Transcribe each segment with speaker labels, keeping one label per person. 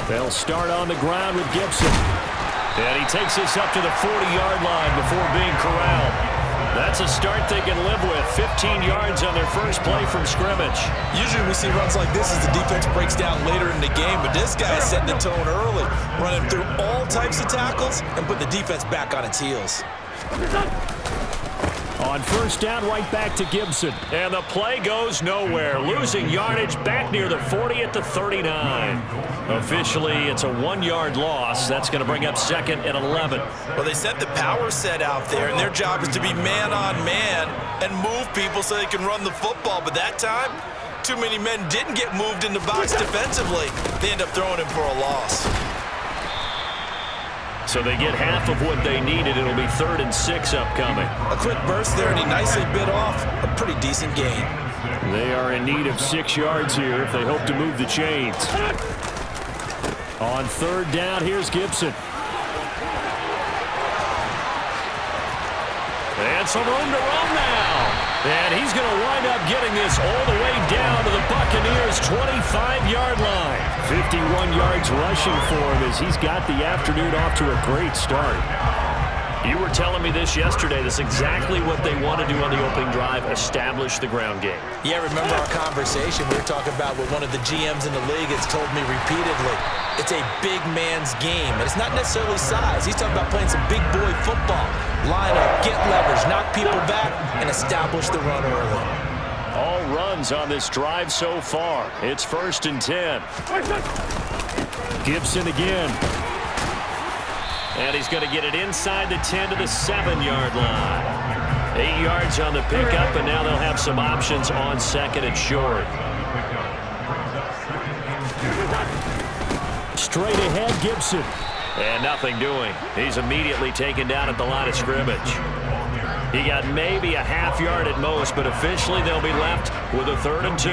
Speaker 1: They'll start on the ground with Gibson. And he takes this up to the 40-yard line before being corralled. That's a start they can live with. 15 yards on their first play from scrimmage.
Speaker 2: Usually we see runs like this as the defense breaks down later in the game, but this guy is setting the tone early, running through all types of tackles and put the defense back on its heels.
Speaker 1: On first down, right back to Gibson. And the play goes nowhere. Losing yardage back near the 40 at the 39. Officially, it's a 1-yard loss. That's going to bring up 2nd and 11.
Speaker 2: Well, they sent the power set out there, and their job is to be man-on-man and move people so they can run the football. But that time, too many men didn't get moved in the box defensively. They end up throwing him for a loss.
Speaker 1: So they get half of what they needed. It'll be 3rd and 6 upcoming.
Speaker 2: A quick burst there, and he nicely bit off a pretty decent gain.
Speaker 1: They are in need of 6 yards here if they hope to move the chains. On 3rd down, here's Gibson. And some room to run now. And he's going to wind up getting this all the way down to the Buccaneers' 25-yard line. 51 yards rushing for him as he's got the afternoon off to a great start. You were telling me this yesterday. This is exactly what they want to do on the opening drive, establish the ground game.
Speaker 2: Yeah, remember our conversation we were talking about with one of the GMs in the league has told me repeatedly. It's a big man's game, and it's not necessarily size. He's talking about playing some big boy football. Line up, get leverage, knock people back, and establish the run early.
Speaker 1: All runs on this drive so far. It's 1st and 10. Gibson again. And he's going to get it inside the 10 to the 7-yard line. 8 yards on the pickup, and now they'll have some options on 2nd and short. Straight ahead, Gibson. And nothing doing. He's immediately taken down at the line of scrimmage. He got maybe a half yard at most, but officially they'll be left with a 3rd and 2.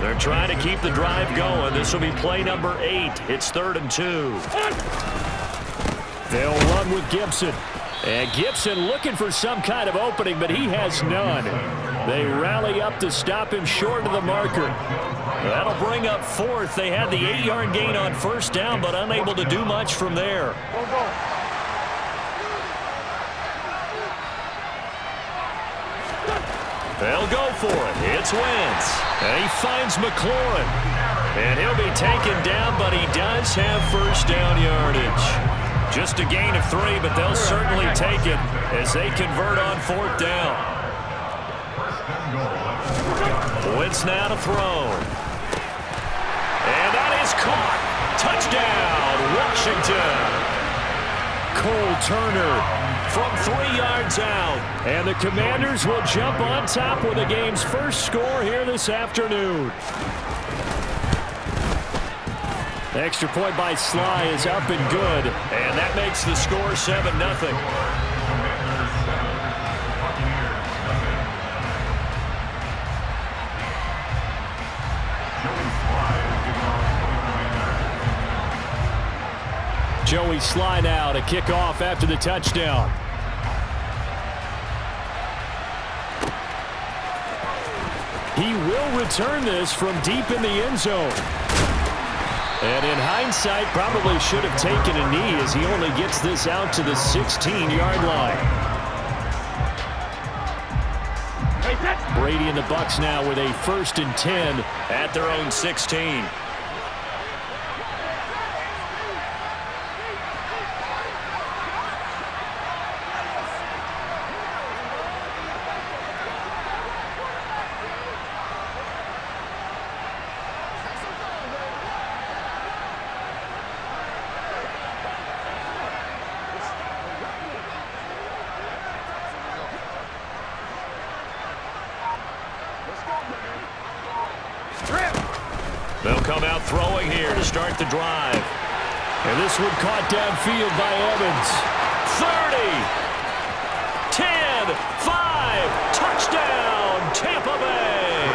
Speaker 1: They're trying to keep the drive going. This will be play number 8. It's 3rd and 2. They'll run with Gibson. And Gibson looking for some kind of opening, but he has none. They rally up to stop him short of the marker. That'll bring up 4th. They had the 8-yard gain on first down, but unable to do much from there. They'll go for it. It's Wentz. And he finds McLaurin. And he'll be taken down, but he does have first down yardage. Just a gain of 3, but they'll certainly take it as they convert on 4th down. Wentz now to throw. And that is caught. Touchdown, Washington. Cole Turner from 3 yards out. And the Commanders will jump on top with the game's first score here this afternoon. The extra point by Sly is up and good. And that makes the score 7-0. Joey Sly now to kick off after the touchdown. He will return this from deep in the end zone. And in hindsight, probably should have taken a knee as he only gets this out to the 16-yard line. Brady and the Bucs now with a 1st and 10 at their own 16. They'll come out throwing here to start the drive. And this one caught downfield by Evans. 30, 10, 5, touchdown, Tampa Bay.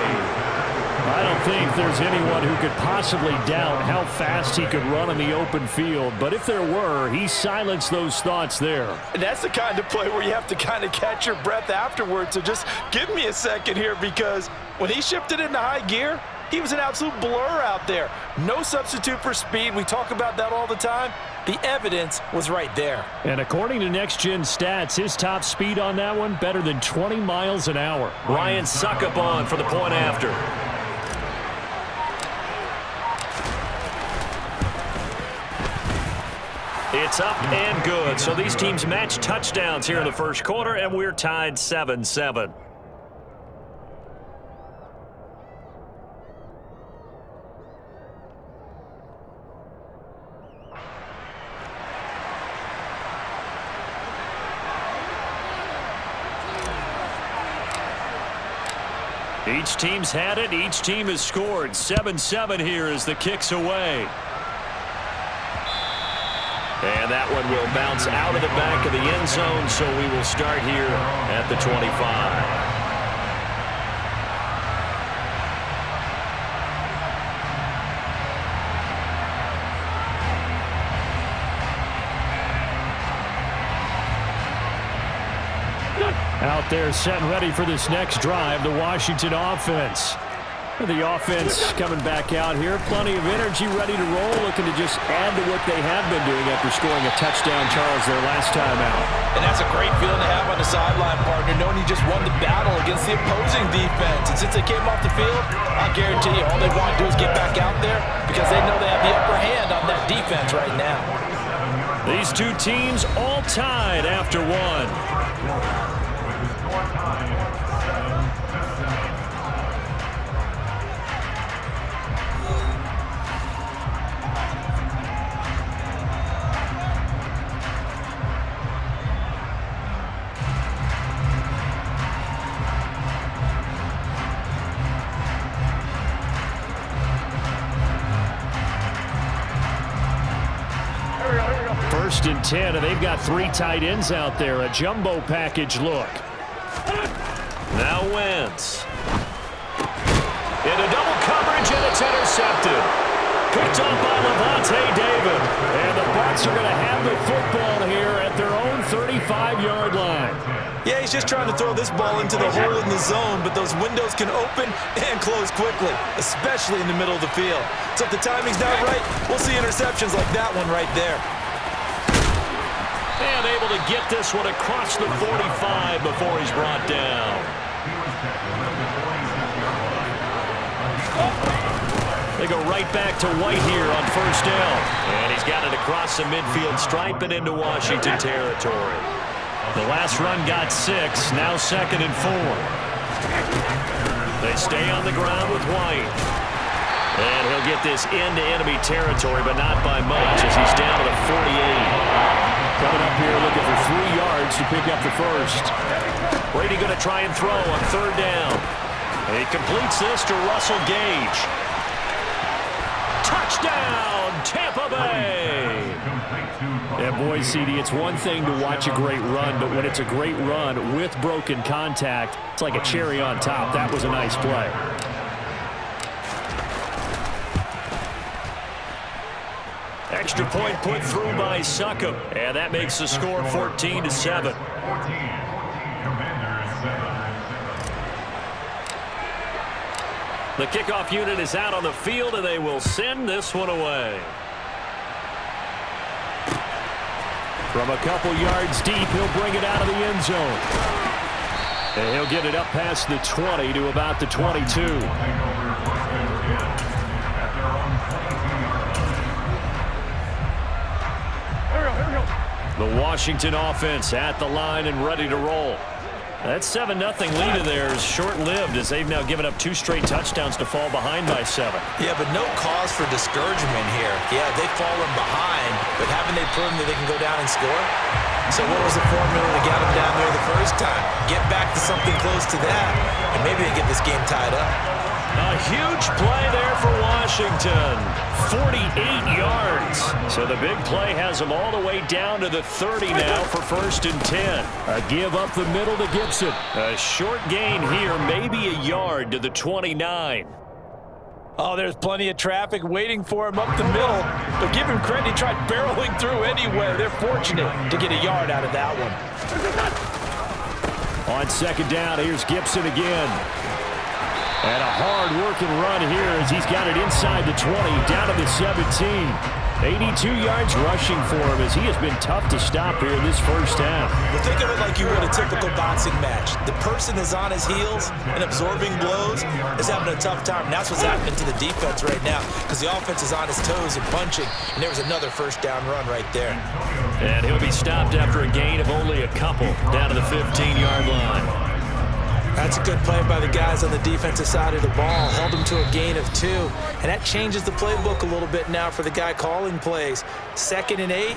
Speaker 1: I don't think there's anyone who could possibly doubt how fast he could run in the open field. But if there were, he silenced those thoughts there.
Speaker 2: And that's the kind of play where you have to kind of catch your breath afterwards. So just give me a second here, because when he shifted into high gear, He was an absolute blur out there. No substitute for speed. We talk about that all the time. The evidence was right there.
Speaker 1: And according to Next Gen Stats, his top speed on that one, better than 20 miles an hour. Ryan Suckup on for the point after. It's up and good. So these teams match touchdowns here in the first quarter, and we're tied 7-7. Each team's had it. Each team has scored. 7-7 here as the kick's away. And that one will bounce out of the back of the end zone, so we will start here at the 25. Out there set and ready for this next drive, the Washington offense. The offense coming back out here. Plenty of energy, ready to roll, looking to just add to what they have been doing after scoring a touchdown, Charles, their last time out.
Speaker 2: And that's a great feeling to have on the sideline, partner, knowing you just won the battle against the opposing defense. And since they came off the field, I guarantee you all they want to do is get back out there because they know they have the upper hand on that defense right now.
Speaker 1: These two teams all tied after one. First and 10, and they've got three tight ends out there. A jumbo package look. Now Wentz. Into double coverage, and it's intercepted. Picked up by Levante David. And the Bucs are going to have the football here at their own 35-yard line.
Speaker 2: Yeah, he's just trying to throw this ball into the hole in the zone, but those windows can open and close quickly, especially in the middle of the field. So if the timing's not right, we'll see interceptions like that one right there.
Speaker 1: And able to get this one across the 45 before he's brought down. They go right back to White here on first down. And he's got it across the midfield stripe and into Washington territory. The last run got 6, now 2nd and 4. They stay on the ground with White. And he'll get this into enemy territory, but not by much as he's down to the 48. Coming up here looking for 3 yards to pick up the first. Brady going to try and throw on third down. And he completes this to Russell Gage. Touchdown, Tampa Bay! And boy, CD, it's one thing to watch a great run, but when it's a great run with broken contact, it's like a cherry on top. That was a nice play. Extra point put through by Suckup, and that makes the score 14-7. The kickoff unit is out on the field, and they will send this one away. From a couple yards deep, he'll bring it out of the end zone. And he'll get it up past the 20 to about the 22. The Washington offense at the line and ready to roll. That 7-0 lead of theirs short-lived as they've now given up 2 straight touchdowns to fall behind by 7.
Speaker 2: Yeah, but no cause for discouragement here. Yeah, they've fallen behind, but haven't they proven that they can go down and score? So what was the formula to get them down there the first time? Get back to something close to that, and maybe they get this game tied up.
Speaker 1: A huge play there for Washington. 48 yards. So the big play has them all the way down to the 30 now for first and 10. A give up the middle to Gibson. A short gain here, maybe a yard to the 29.
Speaker 2: Oh, there's plenty of traffic waiting for him up the middle. But give him credit, he tried barreling through anywhere. They're fortunate to get a yard out of that one.
Speaker 1: On second down, here's Gibson again. And a hard-working run here as he's got it inside the 20, down to the 17. 82 yards rushing for him as he has been tough to stop here in this first half.
Speaker 2: Well, think of it like you would a typical boxing match. The person is on his heels and absorbing blows is having a tough time. And that's what's happening to the defense right now because the offense is on his toes and punching, and there was another first down run right there.
Speaker 1: And he'll be stopped after a gain of only a couple down to the 15-yard line.
Speaker 2: That's a good play by the guys on the defensive side of the ball. Held him to a gain of 2. And that changes the playbook a little bit now for the guy calling plays. 2nd and 8.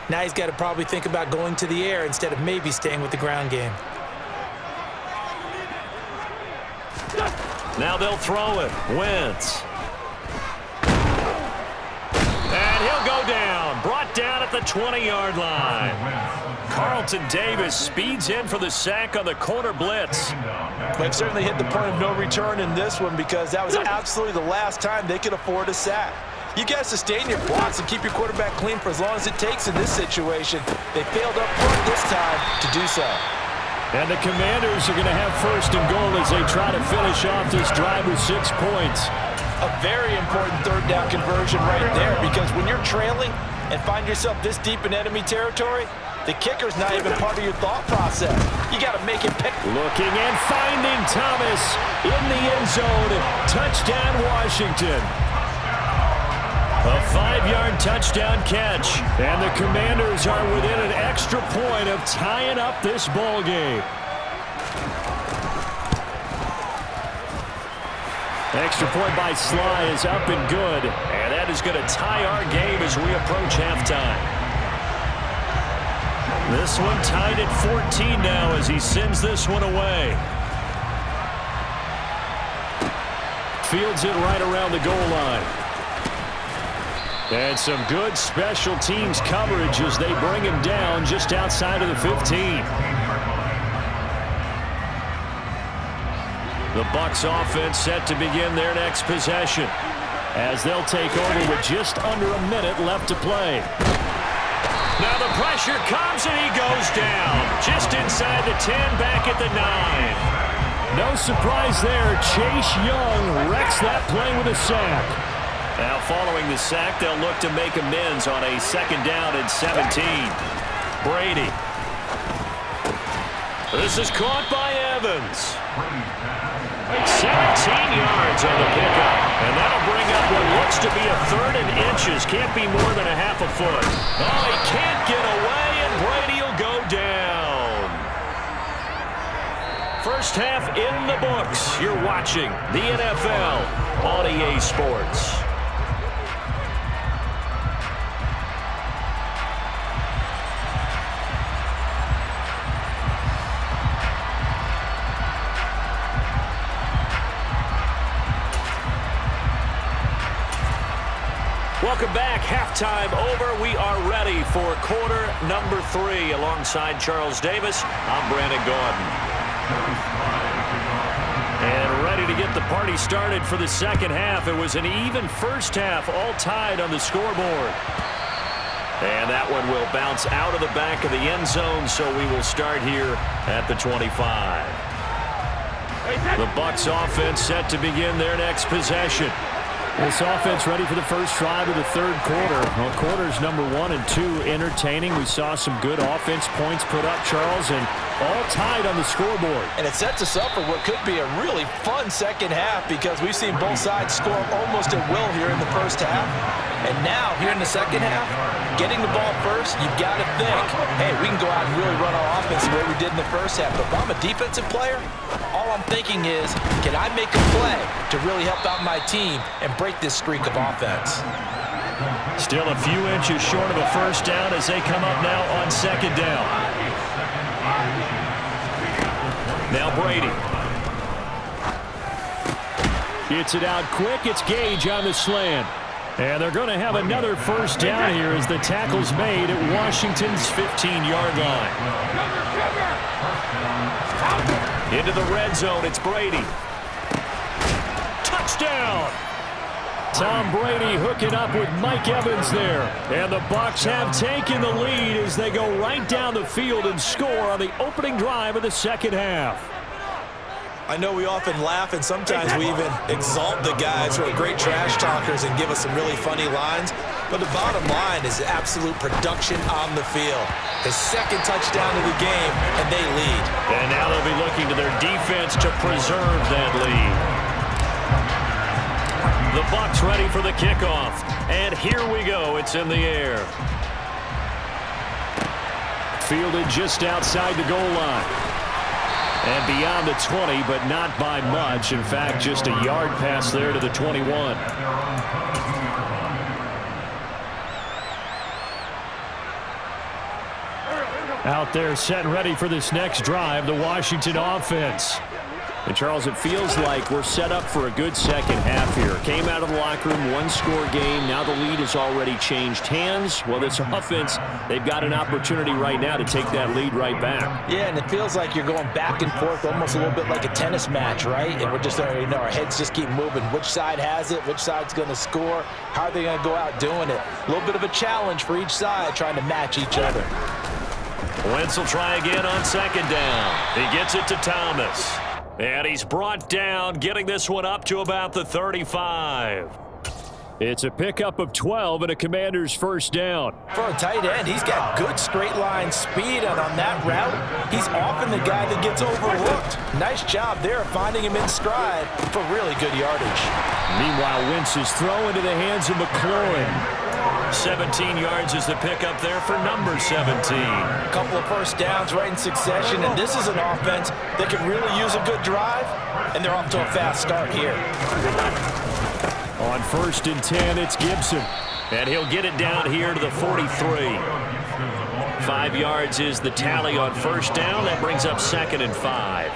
Speaker 2: Now he's got to probably think about going to the air instead of maybe staying with the ground game.
Speaker 1: Now they'll throw it. Wentz. And he'll go down. Brought down at the 20-yard line. Carlton Davis speeds in for the sack on the corner blitz.
Speaker 2: They've certainly hit the point of no return in this one because that was absolutely the last time they could afford a sack. You got to sustain your blocks and keep your quarterback clean for as long as it takes in this situation. They failed up front this time to do so.
Speaker 1: And the Commanders are going to have 1st and goal as they try to finish off this drive with 6 points.
Speaker 2: A very important 3rd down conversion right there because when you're trailing and find yourself this deep in enemy territory, the kicker's not even part of your thought process. You got to make it pick.
Speaker 1: Looking and finding Thomas in the end zone. Touchdown, Washington. A 5-yard touchdown catch. And the Commanders are within an extra point of tying up this ball game. Extra point by Sly is up and good. And that is going to tie our game as we approach halftime. This one tied at 14 now as he sends this one away. Fields it right around the goal line. And some good special teams coverage as they bring him down just outside of the 15. The Bucs offense set to begin their next possession as they'll take over with just under a minute left to play. Now the pressure comes and he goes down. Just inside the 10, back at the 9. No surprise there. Chase Young wrecks that play with a sack. Now following the sack, they'll look to make amends on a 2nd down and 17. Brady. This is caught by Evans. 17 yards on the pickup. And that'll bring up what looks to be a 3rd and inches. Can't be more than a half a foot. Oh, he can't get away, and Brady will go down. First half in the books. You're watching the NFL on EA Sports. Welcome back. Halftime over. We are ready for quarter number 3. Alongside Charles Davis, I'm Brandon Gaudin. And ready to get the party started for the second half. It was an even first half, all tied on the scoreboard. And that one will bounce out of the back of the end zone, so we will start here at the 25. The Bucs offense set to begin their next possession. This offense ready for the first drive of the 3rd quarter. Well, quarters number 1 and 2 entertaining. We saw some good offense points put up, Charles, and all tied on the scoreboard.
Speaker 2: And it sets us up for what could be a really fun second half because we've seen both sides score almost at will here in the first half. And now, here in the second half, getting the ball first, you've got to think, hey, we can go out and really run our offense the way we did in the first half. But if I'm a defensive player, all I'm thinking is, can I make a play to really help out my team and break this streak of offense?
Speaker 1: Still a few inches short of a first down as they come up now on 2nd down. Now Brady. Gets it out quick. It's Gage on the slant. And they're going to have another first down here as the tackle's made at Washington's 15-yard line. Into the red zone, it's Brady. Touchdown! Tom Brady hooking up with Mike Evans there. And the Bucs have taken the lead as they go right down the field and score on the opening drive of the second half.
Speaker 2: I know we often laugh, and sometimes we even exalt the guys who are great trash talkers and give us some really funny lines. But the bottom line is absolute production on the field. His second touchdown of the game, and they lead.
Speaker 1: And now they'll be looking to their defense to preserve that lead. The Bucs ready for the kickoff. And here we go. It's in the air. Fielded just outside the goal line. And beyond the 20, but not by much. In fact, just a yard pass there to the 21. Out there set and ready for this next drive, the Washington offense. And, Charles, it feels like we're set up for a good second half here. Came out of the locker room, one-score game. Now the lead has already changed hands. Well, this offense, they've got an opportunity right now to take that lead right back.
Speaker 2: Yeah, and it feels like you're going back and forth, almost a little bit like a tennis match, right? And we're just already know our heads just keep moving. Which side has it? Which side's going to score? How are they going to go out doing it? A little bit of a challenge for each side, trying to match each other.
Speaker 1: Wentz will try again on second down. He gets it to Thomas. And he's brought down, getting this one up to about the 35. It's a pickup of 12 and a Commander's first down.
Speaker 2: For a tight end, he's got good straight line speed, and on that route, he's often the guy that gets overlooked. Nice job there of finding him in stride for really good yardage.
Speaker 1: Meanwhile, Wentz is thrown into the hands of McLaurin. 17 yards is the pickup there for number 17.
Speaker 2: A couple of first downs right in succession, and this is an offense that can really use a good drive, and they're off to a fast start here.
Speaker 1: On 1st and 10, it's Gibson. And he'll get it down here to the 43. 5 yards is the tally on first down. That brings up 2nd and 5.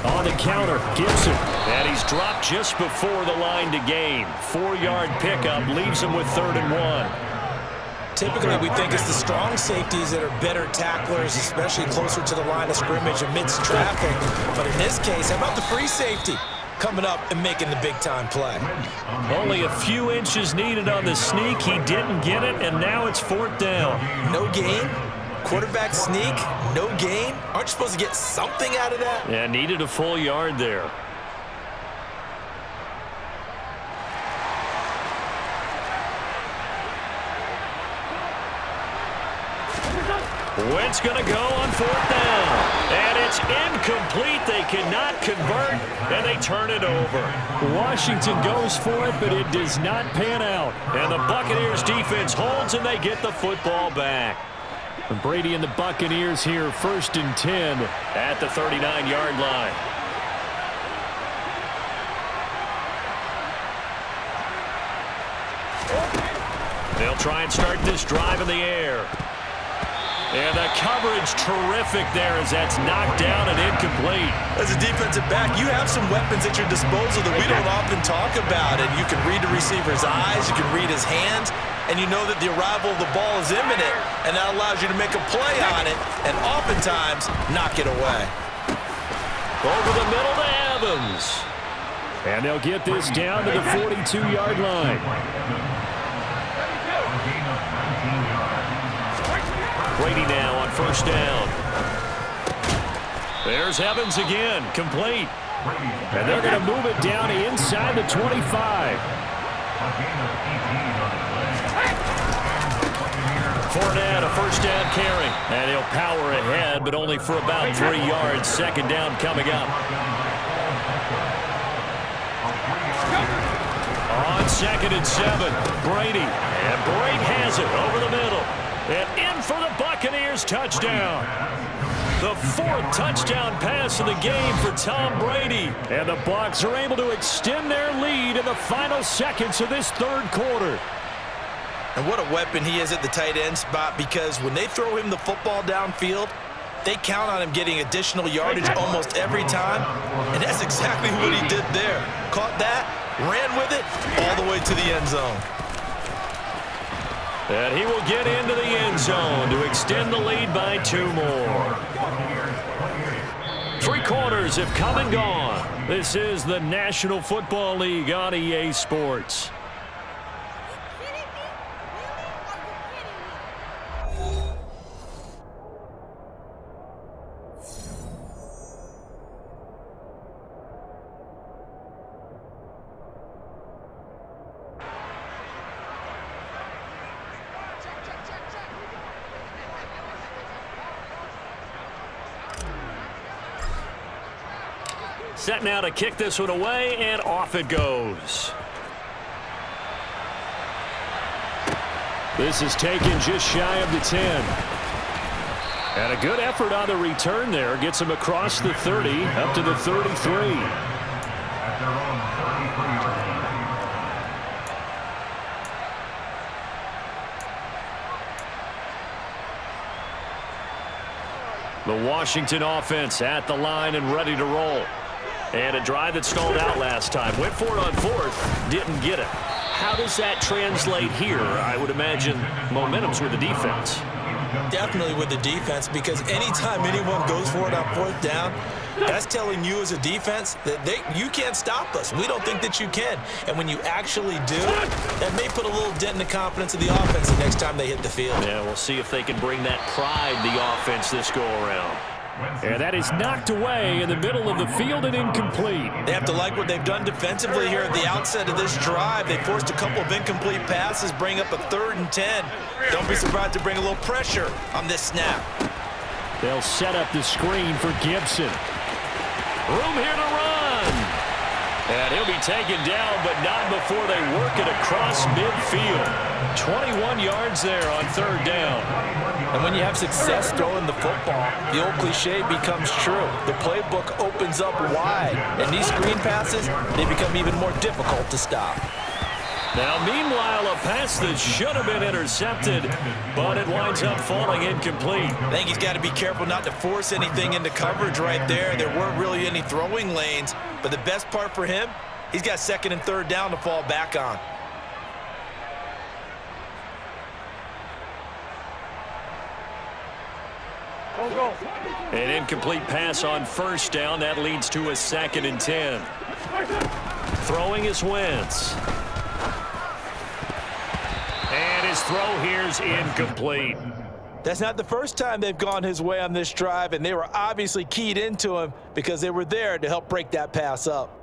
Speaker 1: On the counter, Gibson. And he's dropped just before the line to gain. 4-yard pickup leaves him with 3rd and 1.
Speaker 2: Typically, we think it's the strong safeties that are better tacklers, especially closer to the line of scrimmage amidst traffic. But in this case, how about the free safety coming up and making the big-time play?
Speaker 1: Only a few inches needed on the sneak. He didn't get it, and now it's 4th down.
Speaker 2: No gain? Quarterback sneak? No gain? Aren't you supposed to get something out of that?
Speaker 1: Yeah, needed a full yard there. Wentz going to go on 4th down. And it's incomplete. They cannot convert, and they turn it over. Washington goes for it, but it does not pan out. And the Buccaneers defense holds, and they get the football back. And Brady and the Buccaneers here, 1st and 10 at the 39-yard line. They'll try and start this drive in the air. And the coverage terrific there as that's knocked down and incomplete.
Speaker 2: As a defensive back, you have some weapons at your disposal that we don't often talk about. And you can read the receiver's eyes, you can read his hands, and you know that the arrival of the ball is imminent, and that allows you to make a play on it and oftentimes knock it away.
Speaker 1: Over the middle to Evans. And they'll get this down to the 42-yard line. Brady now on 1st down. There's Evans again, complete. And they're going to move it down inside the 25. Fournette, a 1st down carry. And he'll power ahead, but only for about 3 yards. 2nd down coming up. On 2nd and 7, Brady. And Brady has it over the middle. And in for the Buccaneers, touchdown. The 4th touchdown pass of the game for Tom Brady. And the Bucs are able to extend their lead in the final seconds of this 3rd quarter.
Speaker 2: And what a weapon he is at the tight end spot, because when they throw him the football downfield, they count on him getting additional yardage almost every time. And that's exactly what he did there. Caught that, ran with it, all the way to the end zone.
Speaker 1: And he will get into the end zone to extend the lead by 2 more. 3 quarters have come and gone. This is the National Football League on EA Sports. set now to kick this one away, and off it goes. This is taken just shy of the 10. And a good effort on the return there. Gets him across the 30, up to the 33. The Washington offense at the line and ready to roll. And a drive that stalled out last time. Went for it on fourth, didn't get it. How does that translate here? I would imagine momentum's with the defense.
Speaker 2: Definitely with the defense, because anytime anyone goes for it on fourth down, that's telling you as a defense that you can't stop us. We don't think that you can. And when you actually do, that may put a little dent in the confidence of the offense the next time they hit the field.
Speaker 1: Yeah, we'll see if they can bring that pride to the offense this go-around. And that is knocked away in the middle of the field and incomplete.
Speaker 2: They have to like what they've done defensively here at the outset of this drive. They forced a couple of incomplete passes, bring up a 3rd and 10. Don't be surprised to bring a little pressure on this snap.
Speaker 1: They'll set up the screen for Gibson. Room here to run. And he'll be taken down, but not before they work it across midfield. 21 yards there on 3rd down.
Speaker 2: And when you have success throwing the football, the old cliche becomes true. The playbook opens up wide, and these screen passes, they become even more difficult to stop.
Speaker 1: Now, meanwhile, a pass that should have been intercepted, but it winds up falling incomplete.
Speaker 2: I think he's got to be careful not to force anything into coverage right there. There weren't really any throwing lanes, but the best part for him, he's got 2nd and 3rd down to fall back on.
Speaker 1: An incomplete pass on 1st down. That leads to a 2nd and 10. Throwing is Wentz. And his throw here's incomplete.
Speaker 2: That's not the first time they've gone his way on this drive, and they were obviously keyed into him because they were there to help break that pass up.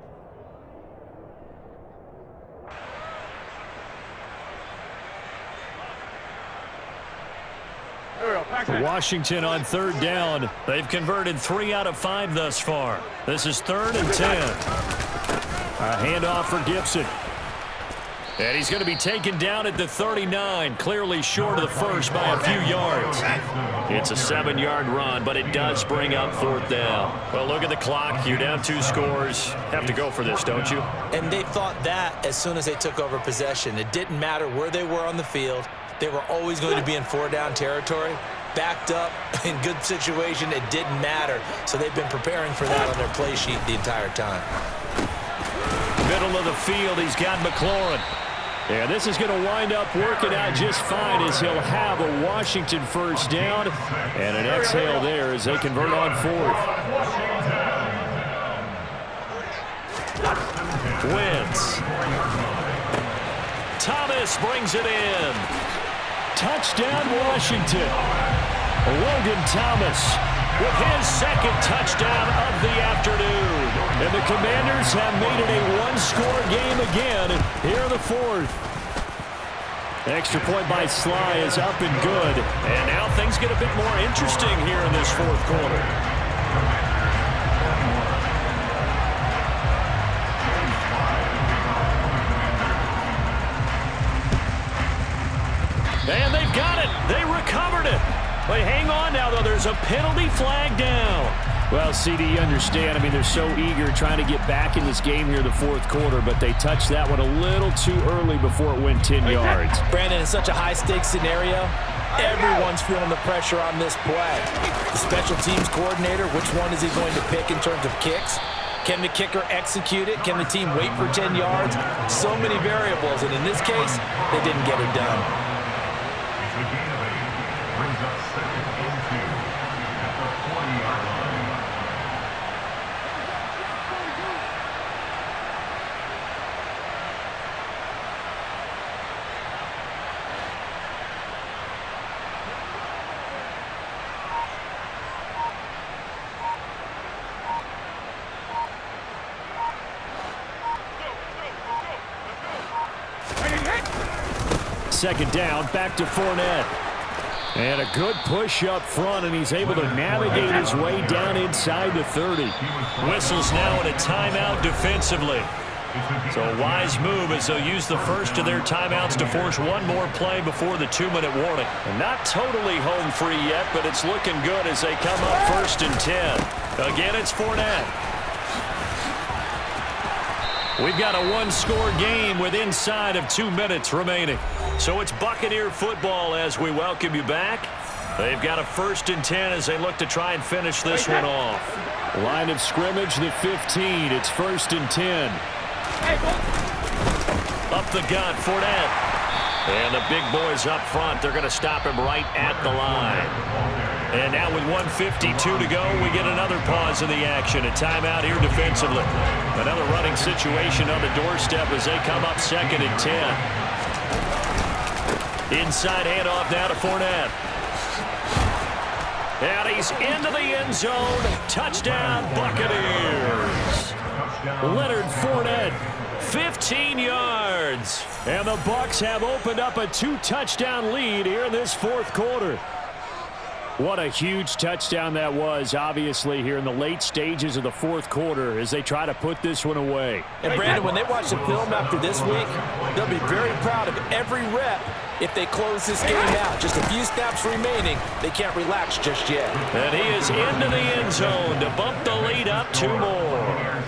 Speaker 1: Washington on 3rd down. They've converted 3 out of 5 thus far. This is 3rd and 10. A handoff for Gibson. And he's going to be taken down at the 39, clearly short of the first by a few yards. It's a 7-yard run, but it does bring up 4th down. Well, look at the clock. You're down 2 scores. Have to go for this, don't you?
Speaker 2: And they thought that as soon as they took over possession. It didn't matter where they were on the field. They were always going to be in 4-down territory. Backed up, in good situation, it didn't matter. So they've been preparing for that on their play sheet the entire time.
Speaker 1: Middle of the field, he's got McLaurin. And this is going to wind up working out just fine as he'll have a Washington 1st down. And an exhale there as they convert on 4th. Wentz. Thomas brings it in. Touchdown, Washington. Logan Thomas with his 2nd touchdown of the afternoon. And the Commanders have made it a 1-score game again here in the 4th. Extra point by Sly is up and good. And now things get a bit more interesting here in this 4th quarter. And they've got it. They recovered it. But hang on now, though. There's a penalty flag down.
Speaker 3: Well, CD, you understand. I mean, they're so eager trying to get back in this game here in the 4th quarter, but they touched that one a little too early before it went 10 yards.
Speaker 2: Brandon, in such a high-stakes scenario, everyone's feeling the pressure on this play. The special teams coordinator, which one is he going to pick in terms of kicks? Can the kicker execute it? Can the team wait for 10 yards? So many variables, and in this case, they didn't get it done.
Speaker 1: Second down, back to Fournette.
Speaker 3: And a good push up front, and he's able to navigate his way down inside the 30.
Speaker 1: Whistles now in a timeout defensively. So a wise move as they'll use the first of their timeouts to force one more play before the 2-minute warning. And not totally home free yet, but it's looking good as they come up 1st and 10. Again, it's Fournette. We've got a one-score game with inside of 2 minutes remaining. So it's Buccaneer football as we welcome you back. They've got a 1st and 10 as they look to try and finish this one off.
Speaker 3: Line of scrimmage, the 15. It's 1st and 10.
Speaker 1: Up the gut, Fournette. And the big boys up front, they're going to stop him right at the line. And now with 1:52 to go, we get another pause in the action. A timeout here defensively. Another running situation on the doorstep as they come up 2nd and 10. Inside handoff now to Fournette. And he's into the end zone. Touchdown, Buccaneers. Leonard Fournette, 15 yards. And the Bucs have opened up a 2-touchdown lead here in this 4th quarter. What a huge touchdown that was, obviously, here in the late stages of the 4th quarter as they try to put this one away.
Speaker 2: And, Brandon, when they watch the film after this week, they'll be very proud of every rep if they close this game out. Just a few snaps remaining. They can't relax just yet.
Speaker 1: And he is into the end zone to bump the lead up 2 more.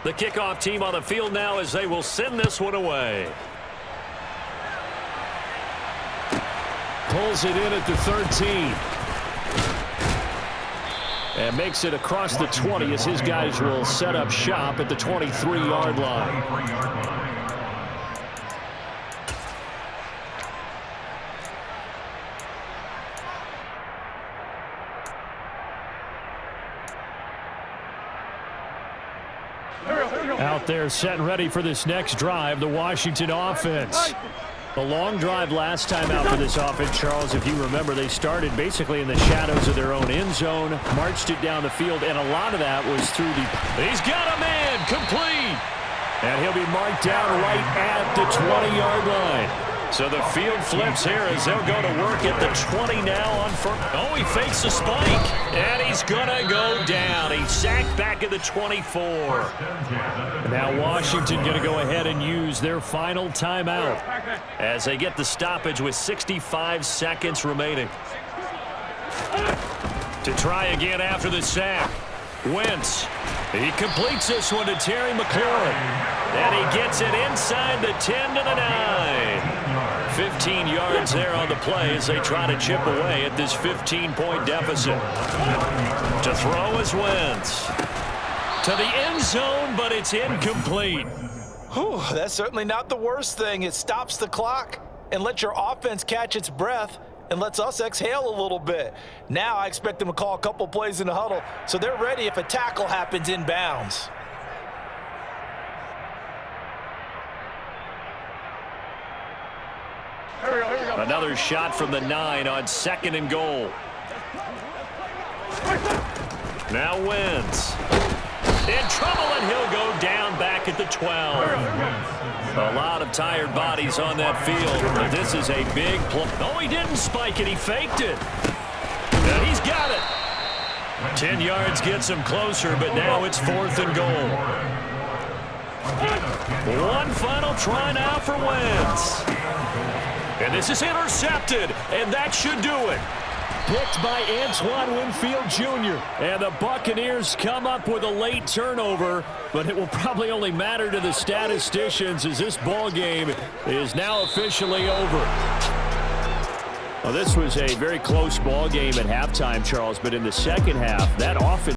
Speaker 1: The kickoff team on the field now as they will send this one away.
Speaker 3: Pulls it in at the 13. And makes it across the 20 as his guys will set up shop at the 23-yard line. Out there set and ready for this next drive, the Washington offense. The long drive last time out for this offense, Charles, if you remember, they started basically in the shadows of their own end zone, marched it down the field, and a lot of that was through the...
Speaker 1: He's got a man, complete!
Speaker 3: And he'll be marked down right at the 20-yard line.
Speaker 1: So the field flips here as they'll go to work at the 20 now on first. Oh, he fakes a spike, and he's going to go down. He's sacked back at the 24.
Speaker 3: Now Washington going to go ahead and use their final timeout
Speaker 1: as they get the stoppage with 65 seconds remaining. To try again after the sack. Wentz. He completes this one to Terry McLaurin. And he gets it inside the 10 to the 9. 15 yards there on the play as they try to chip away at this 15-point deficit. To throw is Wentz. To the end zone, but it's incomplete.
Speaker 2: Whew, that's certainly not the worst thing. It stops the clock and lets your offense catch its breath and lets us exhale a little bit. Now I expect them to call a couple plays in the huddle so they're ready if a tackle happens inbounds.
Speaker 1: Another shot from the 9 on 2nd and goal. Now Wentz. In trouble, and he'll go down back at the 12. A lot of tired bodies on that field, but this is a big play. Oh, he didn't spike it. He faked it. And he's got it. 10 yards gets him closer, but now it's 4th and goal. One final try now for Wentz. And this is intercepted, and that should do it.
Speaker 3: Picked by Antoine Winfield Jr. And the Buccaneers come up with a late turnover, but it will probably only matter to the statisticians as this ball game is now officially over. Well, this was a very close ball game at halftime, Charles, but in the second half, that offense